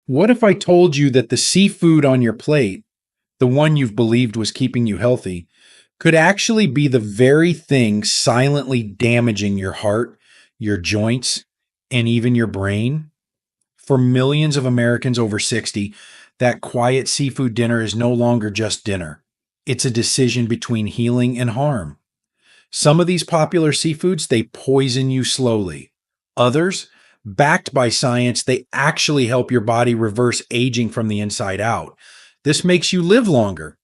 What if I told you that the seafood on your plate, the one you've believed was keeping you healthy, could actually be the very thing silently damaging your heart, your joints, and even your brain? For millions of Americans over 60, that quiet seafood dinner is no longer just dinner. It's a decision between healing and harm. Some of these popular seafoods, they poison you slowly. Others, backed by science, they actually help your body reverse aging from the inside out. This makes you live longer.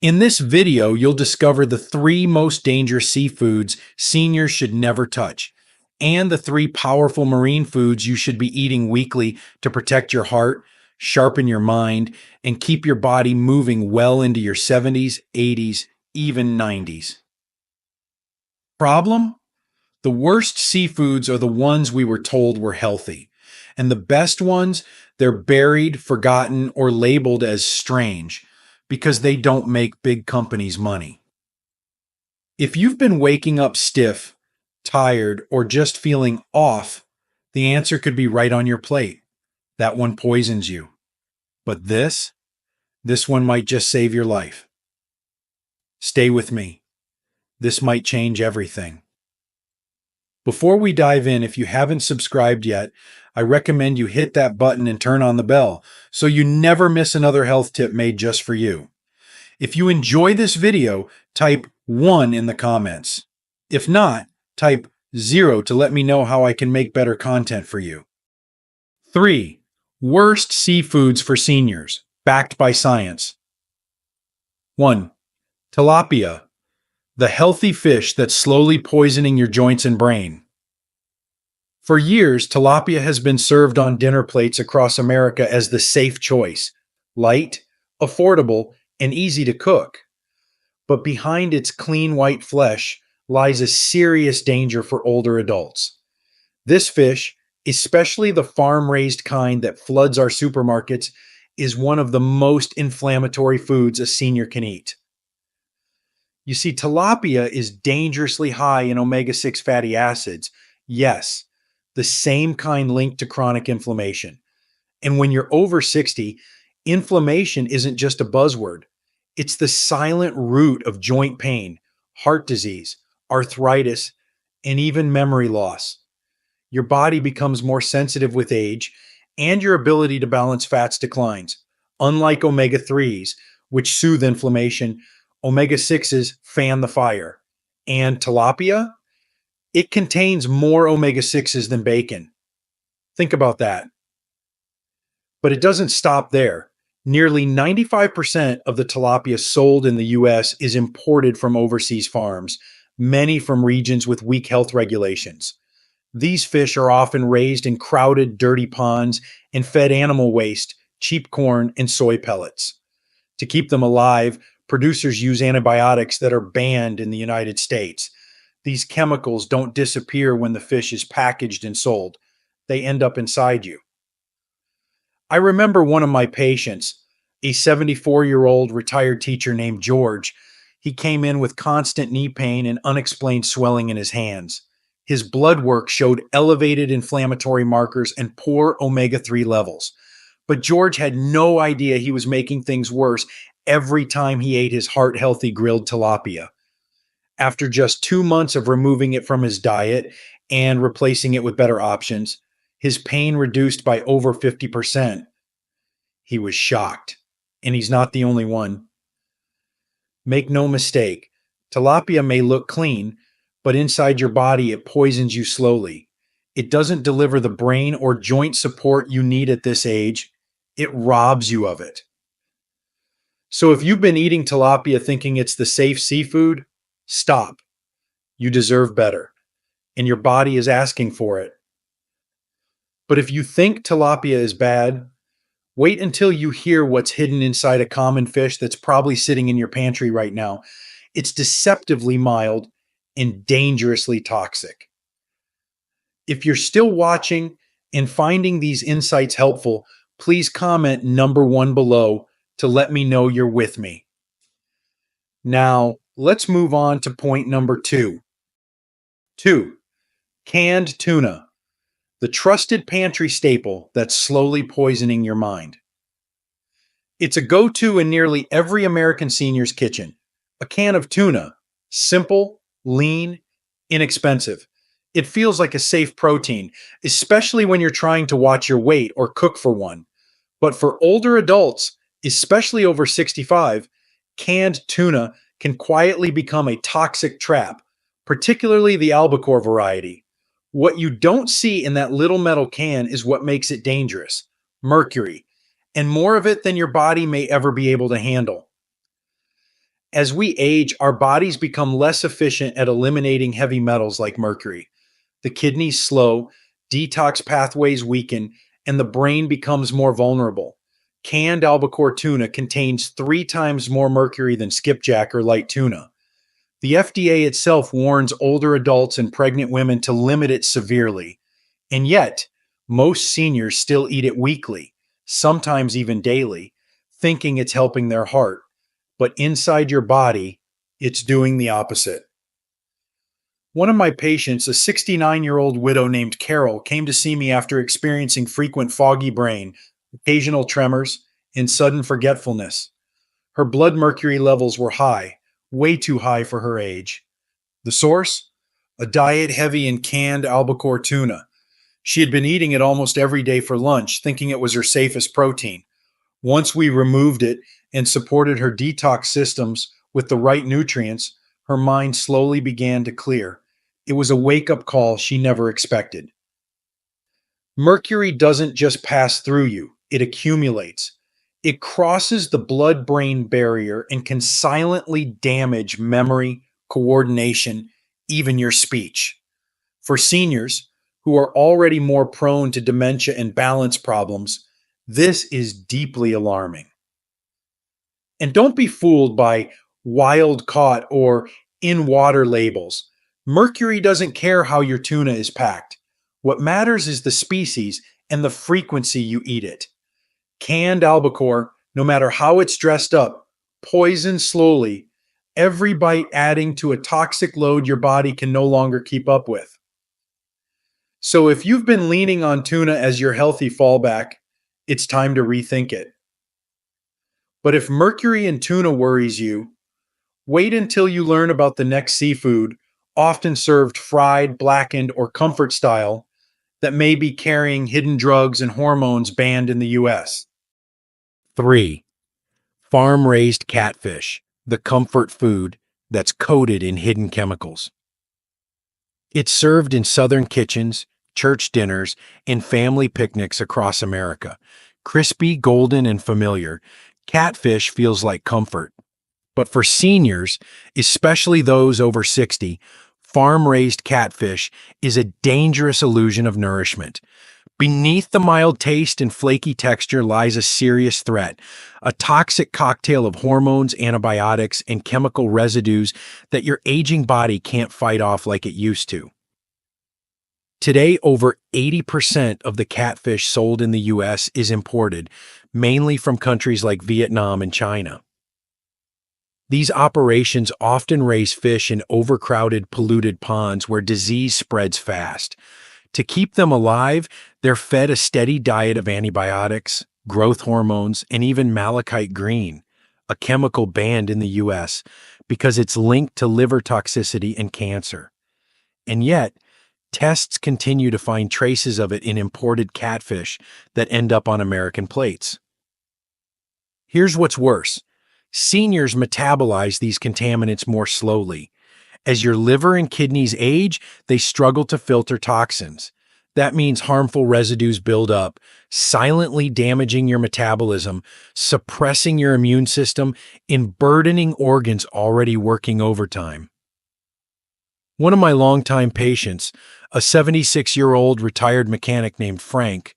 In this video, you'll discover the 3 most dangerous seafoods seniors should never touch, and the 3 powerful marine foods you should be eating weekly to protect your heart, sharpen your mind, and keep your body moving well into your 70s, 80s, even 90s. Problem? The worst seafoods are the ones we were told were healthy. And the best ones, they're buried, forgotten, or labeled as strange because they don't make big companies money. If you've been waking up stiff, tired, or just feeling off, the answer could be right on your plate. That one poisons you. But this one might just save your life. Stay with me. This might change everything. Before we dive in, if you haven't subscribed yet, I recommend you hit that button and turn on the bell so you never miss another health tip made just for you. If you enjoy this video, type 1 in the comments. If not, type 0 to let me know how I can make better content for you. 3. Worst seafoods for seniors, backed by science. 1. Tilapia, the healthy fish that's slowly poisoning your joints and brain. For years, tilapia has been served on dinner plates across America as the safe choice, light, affordable, and easy to cook. But behind its clean white flesh lies a serious danger for older adults. This fish, especially the farm-raised kind that floods our supermarkets, is one of the most inflammatory foods a senior can eat. You see, tilapia is dangerously high in omega-6 fatty acids. Yes, the same kind linked to chronic inflammation. And when you're over 60, inflammation isn't just a buzzword. It's the silent root of joint pain, heart disease, arthritis, and even memory loss. Your body becomes more sensitive with age, and your ability to balance fats declines. Unlike omega-3s, which soothe inflammation, omega-6s fan the fire. And tilapia? It contains more omega-6s than bacon. Think about that. But it doesn't stop there. Nearly 95% of the tilapia sold in the US is imported from overseas farms, many from regions with weak health regulations. These fish are often raised in crowded, dirty ponds and fed animal waste, cheap corn, and soy pellets. To keep them alive, producers use antibiotics that are banned in the United States. These chemicals don't disappear when the fish is packaged and sold. They end up inside you. I remember one of my patients, a 74-year-old retired teacher named George. He came in with constant knee pain and unexplained swelling in his hands. His blood work showed elevated inflammatory markers and poor omega-3 levels. But George had no idea he was making things worse every time he ate his heart-healthy grilled tilapia. After just 2 months of removing it from his diet and replacing it with better options, his pain reduced by over 50%. He was shocked, and he's not the only one. Make no mistake, tilapia may look clean, but inside your body it poisons you slowly. It doesn't deliver the brain or joint support you need at this age. It robs you of it. So if you've been eating tilapia thinking it's the safe seafood, stop. You deserve better, and your body is asking for it. But if you think tilapia is bad, wait until you hear what's hidden inside a common fish that's probably sitting in your pantry right now. It's deceptively mild and dangerously toxic. If you're still watching and finding these insights helpful, please comment number 1 below to let me know you're with me. Now, let's move on to point number 2. 2. Canned tuna. the trusted pantry staple that's slowly poisoning your mind. It's a go-to in nearly every American senior's kitchen. A can of tuna. Simple, lean, inexpensive. It feels like a safe protein, especially when you're trying to watch your weight or cook for one. But for older adults, especially over 65, canned tuna can quietly become a toxic trap, particularly the albacore variety. What you don't see in that little metal can is what makes it dangerous: mercury, and more of it than your body may ever be able to handle. As we age, our bodies become less efficient at eliminating heavy metals like mercury. The kidneys slow, detox pathways weaken, and the brain becomes more vulnerable. Canned albacore tuna contains 3 times more mercury than skipjack or light tuna. The FDA itself warns older adults and pregnant women to limit it severely. And yet, most seniors still eat it weekly, sometimes even daily, thinking it's helping their heart. But inside your body, it's doing the opposite. One of my patients, a 69-year-old widow named Carol, came to see me after experiencing frequent foggy brain, occasional tremors, and sudden forgetfulness. Her blood mercury levels were high, way too high for her age. The source? A diet heavy in canned albacore tuna. She had been eating it almost every day for lunch, thinking it was her safest protein. Once we removed it and supported her detox systems with the right nutrients, her mind slowly began to clear. It was a wake-up call she never expected. Mercury doesn't just pass through you, it accumulates. It crosses the blood-brain barrier and can silently damage memory, coordination, even your speech. For seniors, who are already more prone to dementia and balance problems, this is deeply alarming. And don't be fooled by wild caught or in water labels. Mercury doesn't care how your tuna is packed. What matters is the species and the frequency you eat it. Canned albacore, no matter how it's dressed up, poisons slowly, every bite adding to a toxic load your body can no longer keep up with. So if you've been leaning on tuna as your healthy fallback, it's time to rethink it. But if mercury in tuna worries you, wait until you learn about the next seafood, often served fried, blackened, or comfort style, that may be carrying hidden drugs and hormones banned in the US. 3. Farm-raised catfish, the comfort food that's coated in hidden chemicals. It's served in southern kitchens, church dinners, and family picnics across America. Crispy, golden, and familiar, catfish feels like comfort. But for seniors, especially those over 60, farm-raised catfish is a dangerous illusion of nourishment. Beneath the mild taste and flaky texture lies a serious threat, a toxic cocktail of hormones, antibiotics, and chemical residues that your aging body can't fight off like it used to. Today, over 80% of the catfish sold in the US is imported, mainly from countries like Vietnam and China. These operations often raise fish in overcrowded, polluted ponds where disease spreads fast. To keep them alive, they're fed a steady diet of antibiotics, growth hormones, and even malachite green, a chemical banned in the US because it's linked to liver toxicity and cancer. And yet, tests continue to find traces of it in imported catfish that end up on American plates. Here's what's worse. Seniors metabolize these contaminants more slowly. As your liver and kidneys age, they struggle to filter toxins. That means harmful residues build up, silently damaging your metabolism, suppressing your immune system, and burdening organs already working overtime. One of my longtime patients, a 76-year-old retired mechanic named Frank,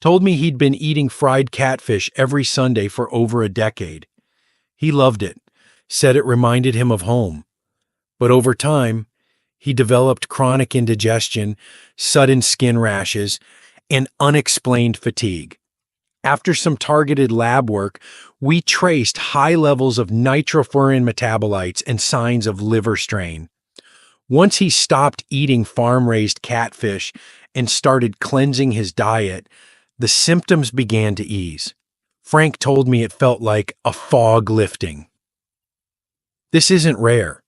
told me he'd been eating fried catfish every Sunday for over a decade. He loved it, said it reminded him of home. But over time, he developed chronic indigestion, sudden skin rashes, and unexplained fatigue. After some targeted lab work, we traced high levels of nitrofuran metabolites and signs of liver strain. Once he stopped eating farm-raised catfish and started cleansing his diet, the symptoms began to ease. Frank told me it felt like a fog lifting. This isn't rare.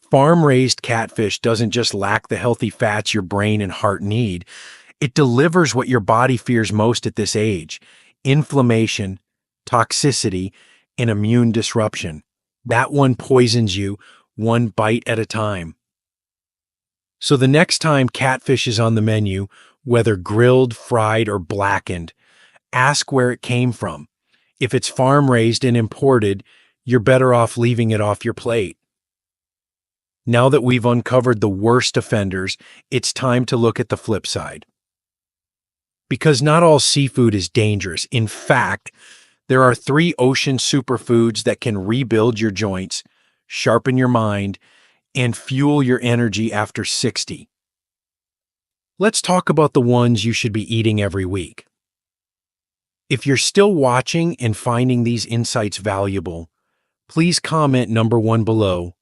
Farm-raised catfish doesn't just lack the healthy fats your brain and heart need, it delivers what your body fears most at this age: inflammation, toxicity, and immune disruption. That one poisons you one bite at a time. So the next time catfish is on the menu, whether grilled, fried, or blackened, ask where it came from. If it's farm-raised and imported, you're better off leaving it off your plate. Now that we've uncovered the worst offenders, it's time to look at the flip side. Because not all seafood is dangerous. In fact, there are 3 ocean superfoods that can rebuild your joints, sharpen your mind, and fuel your energy after 60. Let's talk about the ones you should be eating every week. If you're still watching and finding these insights valuable, please comment number 1 below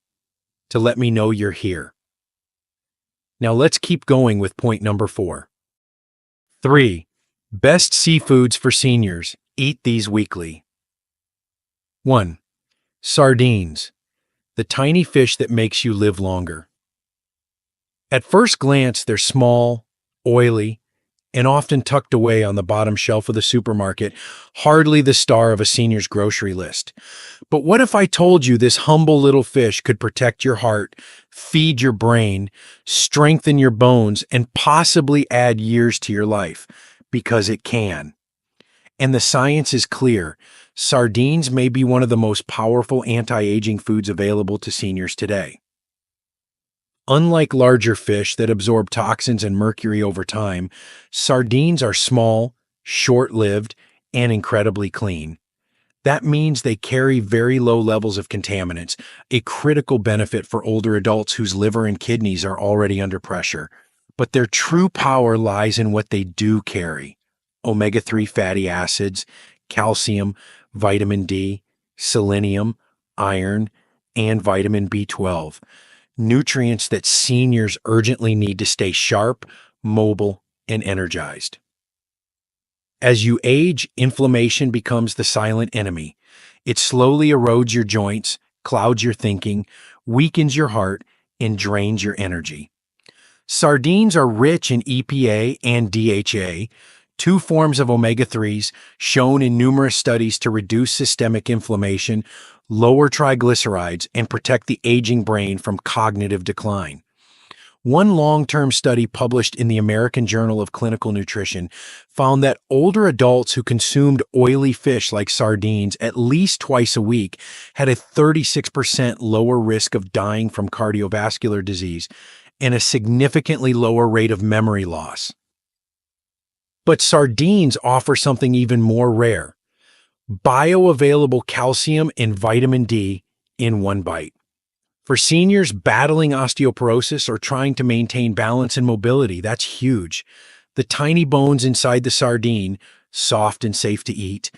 to let me know you're here. Now let's keep going with point number 4. 3. Best seafoods for seniors. Eat these weekly. 1. Sardines, the tiny fish that makes you live longer. At first glance, they're small, oily, and often tucked away on the bottom shelf of the supermarket, hardly the star of a senior's grocery list. But what if I told you this humble little fish could protect your heart, feed your brain, strengthen your bones, and possibly add years to your life? Because it can. And the science is clear. Sardines may be one of the most powerful anti-aging foods available to seniors today. Unlike larger fish that absorb toxins and mercury over time, sardines are small, short-lived, and incredibly clean. That means they carry very low levels of contaminants, a critical benefit for older adults whose liver and kidneys are already under pressure. But their true power lies in what they do carry: omega-3 fatty acids, calcium, vitamin D, selenium, iron, and vitamin B12. Nutrients that seniors urgently need to stay sharp, mobile, and energized. As you age, inflammation becomes the silent enemy. It slowly erodes your joints, clouds your thinking, weakens your heart, and drains your energy. Sardines are rich in EPA and DHA, 2 forms of omega-3s shown in numerous studies to reduce systemic inflammation, lower triglycerides, and protect the aging brain from cognitive decline. One long-term study published in the American Journal of Clinical Nutrition found that older adults who consumed oily fish like sardines at least twice a week had a 36% lower risk of dying from cardiovascular disease and a significantly lower rate of memory loss. But sardines offer something even more rare: bioavailable calcium and vitamin D in one bite. For seniors battling osteoporosis or trying to maintain balance and mobility, that's huge. The tiny bones inside the sardine, soft and safe to eat,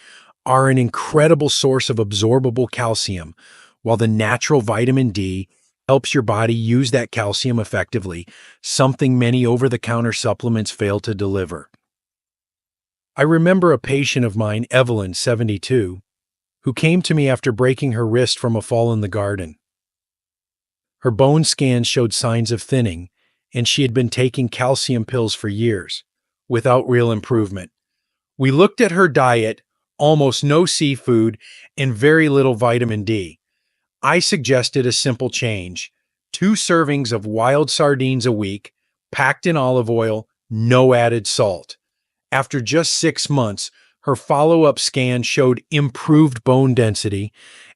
are an incredible source of absorbable calcium, while the natural vitamin D helps your body use that calcium effectively, something many over-the-counter supplements fail to deliver. I remember a patient of mine, Evelyn, 72, who came to me after breaking her wrist from a fall in the garden. Her bone scans showed signs of thinning, and she had been taking calcium pills for years, without real improvement. We looked at her diet: almost no seafood and very little vitamin D. I suggested a simple change: 2 servings of wild sardines a week, packed in olive oil, no added salt. After just 6 months, her follow-up scan showed improved bone density,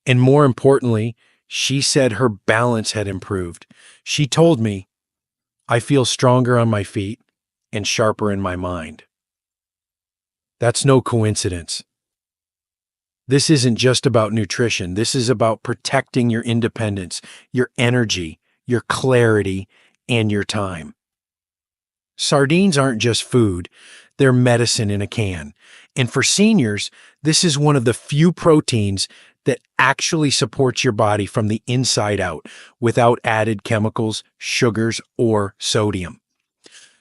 and more importantly, she said her balance had improved. She told me, "I feel stronger on my feet and sharper in my mind." That's no coincidence. This isn't just about nutrition. This is about protecting your independence, your energy, your clarity, and your time. Sardines aren't just food, they're medicine in a can. And for seniors, this is one of the few proteins that actually supports your body from the inside out without added chemicals, sugars, or sodium.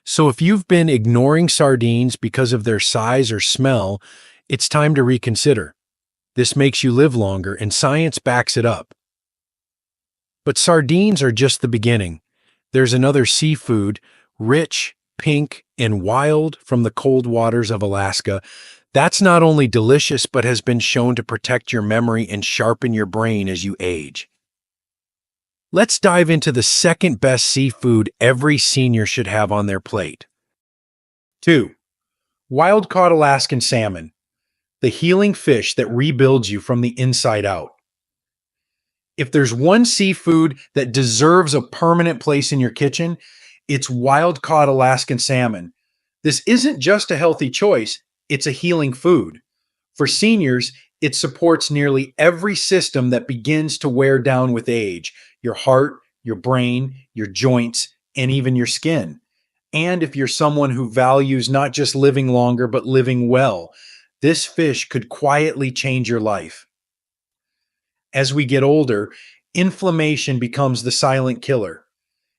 So if you've been ignoring sardines because of their size or smell, it's time to reconsider. This makes you live longer, and science backs it up. But sardines are just the beginning. There's another seafood, rich, pink, and wild from the cold waters of Alaska. That's not only delicious, but has been shown to protect your memory and sharpen your brain as you age. Let's dive into the second best seafood every senior should have on their plate. 2. Wild-caught Alaskan salmon, the healing fish that rebuilds you from the inside out. If there's one seafood that deserves a permanent place in your kitchen, it's wild-caught Alaskan salmon. This isn't just a healthy choice, it's a healing food. For seniors, it supports nearly every system that begins to wear down with age: your heart, your brain, your joints, and even your skin. And if you're someone who values not just living longer, but living well, this fish could quietly change your life. As we get older, inflammation becomes the silent killer.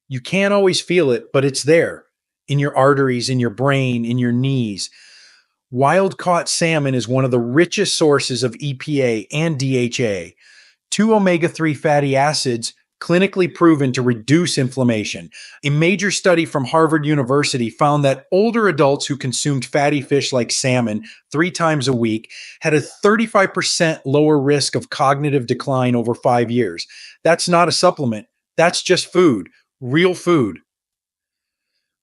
You can't always feel it, but it's there in your arteries, in your brain, in your knees. Wild caught salmon is one of the richest sources of EPA and DHA, two omega-3 fatty acids clinically proven to reduce inflammation. A major study from Harvard University found that older adults who consumed fatty fish like salmon 3 times a week had a 35% lower risk of cognitive decline over 5 years. That's not a supplement. That's just food, real food.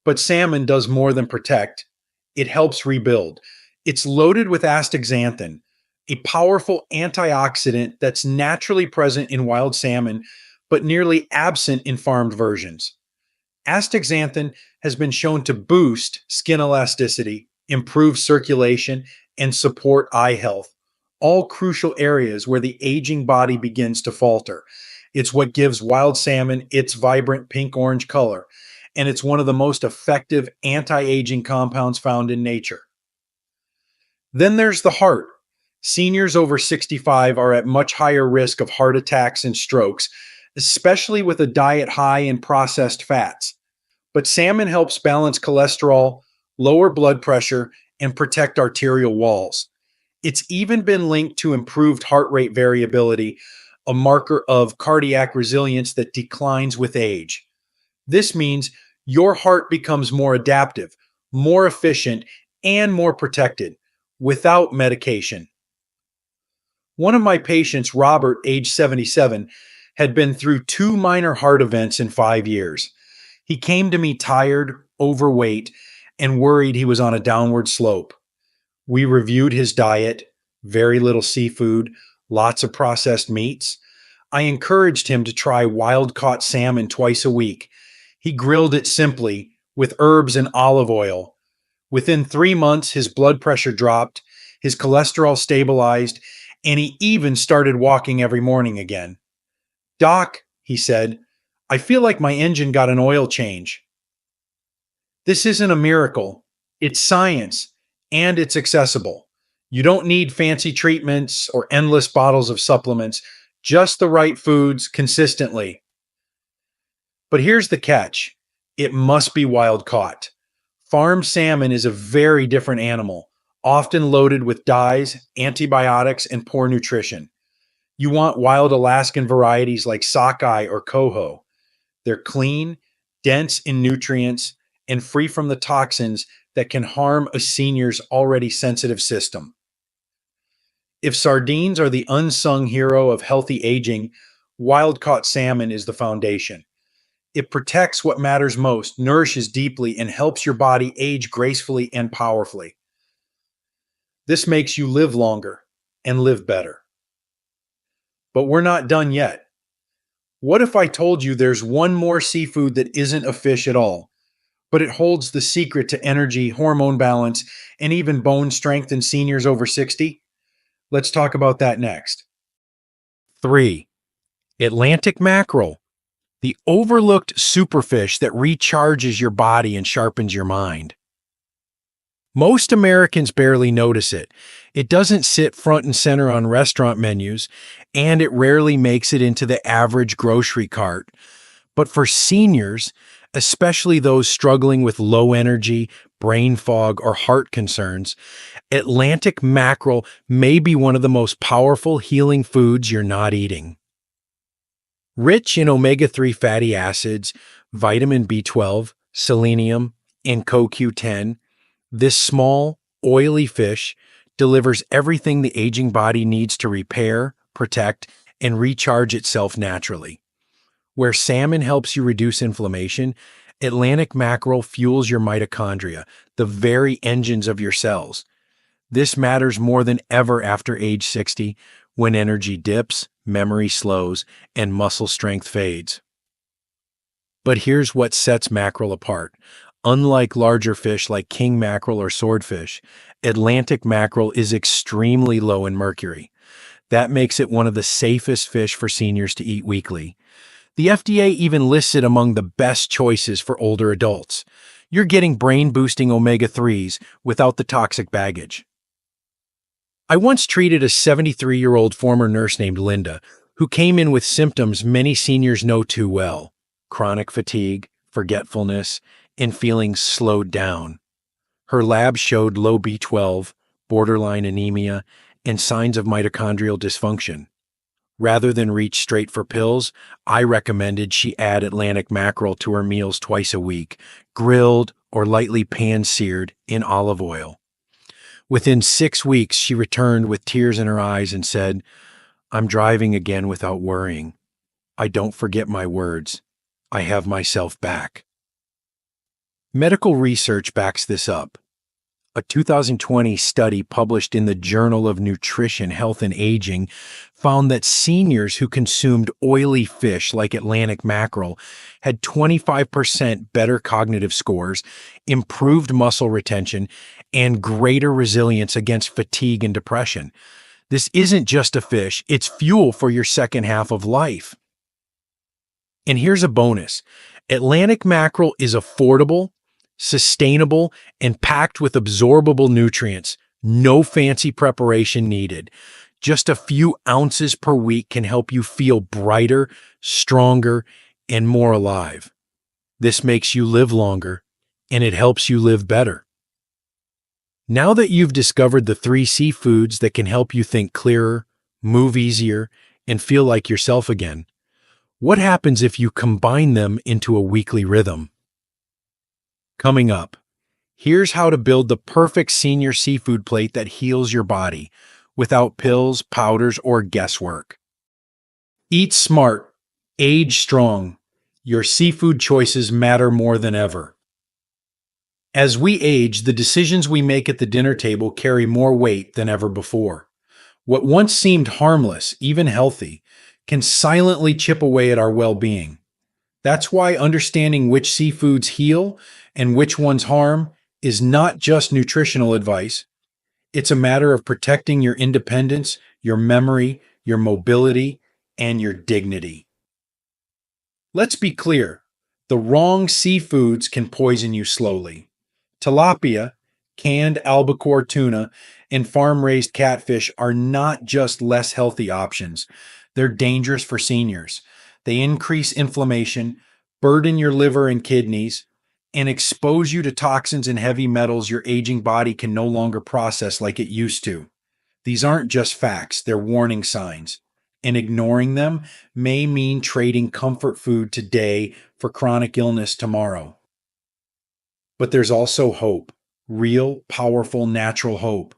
But salmon does more than protect. It helps rebuild. It's loaded with astaxanthin, a powerful antioxidant that's naturally present in wild salmon, but nearly absent in farmed versions. Astaxanthin has been shown to boost skin elasticity, improve circulation, and support eye health, all crucial areas where the aging body begins to falter. It's what gives wild salmon its vibrant pink-orange color, and it's one of the most effective anti-aging compounds found in nature. Then there's the heart. Seniors over 65 are at much higher risk of heart attacks and strokes, especially with a diet high in processed fats. But salmon helps balance cholesterol, lower blood pressure, and protect arterial walls. It's even been linked to improved heart rate variability, a marker of cardiac resilience that declines with age. This means your heart becomes more adaptive, more efficient, and more protected without medication. One of my patients, Robert, age 77, had been through 2 minor heart events in 5 years. He came to me tired, overweight, and worried he was on a downward slope. We reviewed his diet: very little seafood, lots of processed meats. I encouraged him to try wild-caught salmon twice a week. He grilled it simply with herbs and olive oil. Within 3 months, his blood pressure dropped, his cholesterol stabilized, and he even started walking every morning again. "Doc," he said, "I feel like my engine got an oil change." This isn't a miracle. It's science, and it's accessible. You don't need fancy treatments or endless bottles of supplements, just the right foods consistently. But here's the catch: it must be wild caught. Farmed salmon is a very different animal, often loaded with dyes, antibiotics, and poor nutrition. You want wild Alaskan varieties like sockeye or coho. They're clean, dense in nutrients, and free from the toxins that can harm a senior's already sensitive system. If sardines are the unsung hero of healthy aging, wild-caught salmon is the foundation. It protects what matters most, nourishes deeply, and helps your body age gracefully and powerfully. This makes you live longer and live better. But we're not done yet. What if I told you there's one more seafood that isn't a fish at all, but it holds the secret to energy, hormone balance, and even bone strength in seniors over 60? Let's talk about that next. 3. Atlantic mackerel, the overlooked superfish that recharges your body and sharpens your mind. Most Americans barely notice it. It doesn't sit front and center on restaurant menus, and it rarely makes it into the average grocery cart. But for seniors, especially those struggling with low energy, brain fog, or heart concerns, Atlantic mackerel may be one of the most powerful healing foods you're not eating. Rich in omega-3 fatty acids, vitamin B12, selenium, and CoQ10, this small, oily fish delivers everything the aging body needs to repair, protect, and recharge itself naturally. Where salmon helps you reduce inflammation, Atlantic mackerel fuels your mitochondria, the very engines of your cells. This matters more than ever after age 60, when energy dips, memory slows, and muscle strength fades. But here's what sets mackerel apart. Unlike larger fish like king mackerel or swordfish, Atlantic mackerel is extremely low in mercury. That makes it one of the safest fish for seniors to eat weekly. The FDA even lists it among the best choices for older adults. You're getting brain-boosting omega-3s without the toxic baggage. I once treated a 73-year-old former nurse named Linda, who came in with symptoms many seniors know too well: chronic fatigue, forgetfulness, and feeling slowed down. Her lab showed low B12, borderline anemia, and signs of mitochondrial dysfunction. Rather than reach straight for pills, I recommended she add Atlantic mackerel to her meals twice a week, grilled or lightly pan-seared in olive oil. Within 6 weeks, she returned with tears in her eyes and said, "I'm driving again without worrying. I don't forget my words. I have myself back." Medical research backs this up. A 2020 study published in the Journal of Nutrition, Health, and Aging found that seniors who consumed oily fish like Atlantic mackerel had 25% better cognitive scores, improved muscle retention, and greater resilience against fatigue and depression. This isn't just a fish, it's fuel for your second half of life. And here's a bonus. Atlantic mackerel is affordable, sustainable, and packed with absorbable nutrients. No fancy preparation needed. Just a few ounces per week can help you feel brighter, stronger, and more alive. This makes you live longer, and it helps you live better. Now that you've discovered the 3 seafoods that can help you think clearer, move easier, and feel like yourself again, what happens if you combine them into a weekly rhythm? Coming up, here's how to build the perfect senior seafood plate that heals your body without pills, powders, or guesswork. Eat smart, age strong. Your seafood choices matter more than ever. As we age, the decisions we make at the dinner table carry more weight than ever before. What once seemed harmless, even healthy, can silently chip away at our well-being. That's why understanding which seafoods heal and which ones harm is not just nutritional advice. It's a matter of protecting your independence, your memory, your mobility, and your dignity. Let's be clear. The wrong seafoods can poison you slowly. Tilapia, canned albacore tuna, and farm-raised catfish are not just less healthy options. They're dangerous for seniors. They increase inflammation, burden your liver and kidneys, and expose you to toxins and heavy metals your aging body can no longer process like it used to. These aren't just facts, they're warning signs. And ignoring them may mean trading comfort food today for chronic illness tomorrow. But there's also hope, real, powerful, natural hope.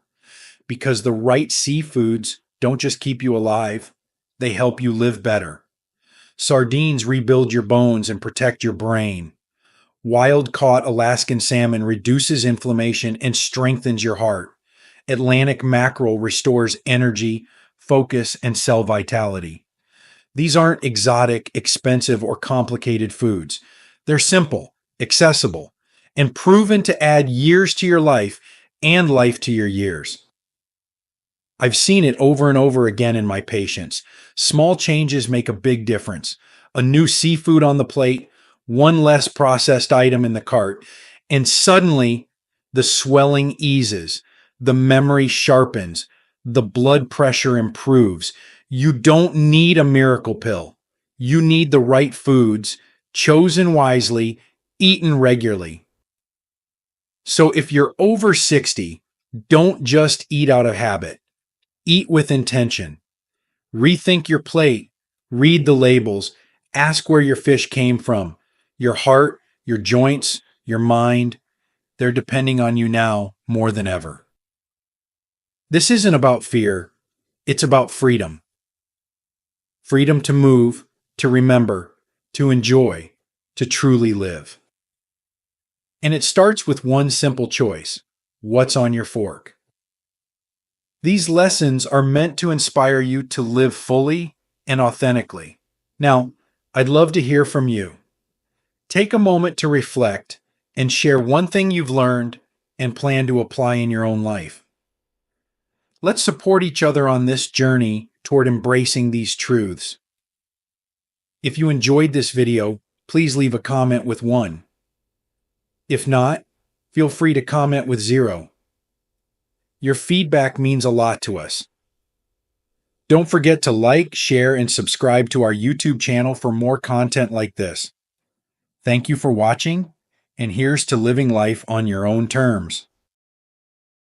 Because the right seafoods don't just keep you alive, they help you live better. Sardines rebuild your bones and protect your brain. Wild-caught Alaskan salmon reduces inflammation and strengthens your heart. Atlantic mackerel restores energy, focus, and cell vitality. These aren't exotic, expensive, or complicated foods. They're simple, accessible, and proven to add years to your life and life to your years. I've seen it over and over again in my patients. Small changes make a big difference. A new seafood on the plate, one less processed item in the cart, and suddenly the swelling eases, the memory sharpens, the blood pressure improves. You don't need a miracle pill. You need the right foods, chosen wisely, eaten regularly. So if you're over 60, don't just eat out of habit. Eat with intention. Rethink your plate. Read the labels. Ask where your fish came from. Your heart, your joints, your mind. They're depending on you now more than ever. This isn't about fear. It's about freedom. Freedom to move, to remember, to enjoy, to truly live. And it starts with one simple choice. What's on your fork? These lessons are meant to inspire you to live fully and authentically. Now, I'd love to hear from you. Take a moment to reflect and share one thing you've learned and plan to apply in your own life. Let's support each other on this journey toward embracing these truths. If you enjoyed this video, please leave a comment with 1. If not, feel free to comment with 0. Your feedback means a lot to us. Don't forget to like, share, and subscribe to our YouTube channel for more content like this. Thank you for watching, and here's to living life on your own terms.